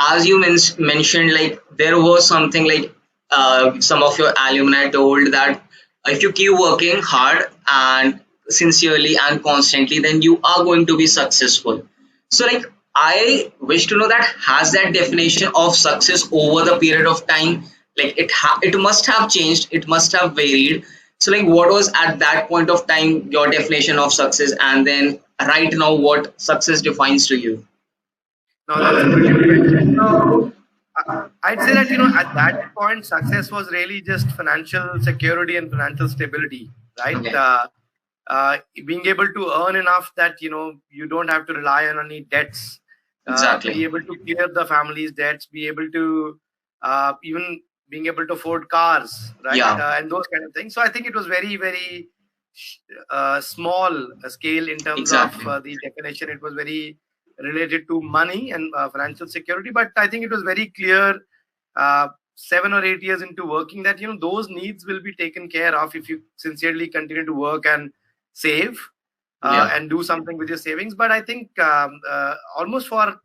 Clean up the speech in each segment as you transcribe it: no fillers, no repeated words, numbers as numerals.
as you mentioned, like there was something like some of your alumni told that if you keep working hard and sincerely and constantly, then you are going to be successful. So like I wish to know that has that definition of success over the period of time, like it must have changed, it must have varied. So like what was at that point of time your definition of success, and then right now what success defines to you? No, that's a brilliant question. So I'd say that, at that point, success was really just financial security and financial stability, right? Okay. Being able to earn enough that, you don't have to rely on any debts, be Exactly. able to clear the family's debts, be able to even being able to afford cars, right? Yeah. And those kind of things. So I think it was very, very small scale in terms of Exactly. the definition. It was very related to money and financial security, but I think it was very clear 7 or 8 years into working that those needs will be taken care of if you sincerely continue to work and save Yeah. and do something with your savings. But I think almost for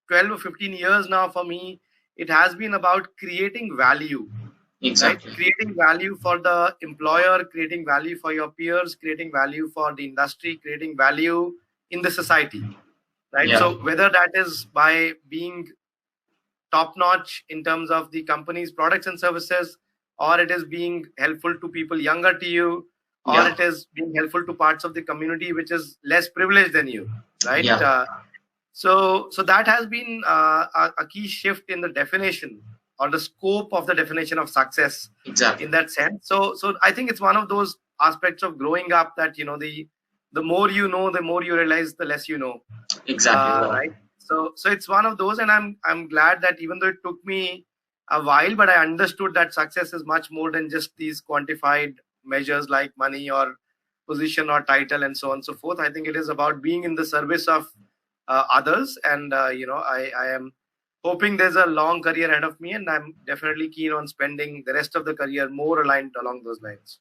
12 or 15 years now, for me, it has been about creating value, right? Exactly. Creating value for the employer, creating value for your peers, creating value for the industry, creating value in the society, right? Yeah. So whether that is by being top notch in terms of the company's products and services, or it is being helpful to people younger to you, or Yeah. it is being helpful to parts of the community which is less privileged than you, right? Yeah. So that has been a key shift in the definition or the scope of the definition of success Exactly. in that sense. So I think it's one of those aspects of growing up that the more you know, the more you realize the less you know, Exactly. Wow. right? So it's one of those, and I'm glad that even though it took me a while, but I understood that success is much more than just these quantified measures like money or position or title and so on and so forth. I think it is about being in the service of others, and I am hoping there's a long career ahead of me, and I'm definitely keen on spending the rest of the career more aligned along those lines.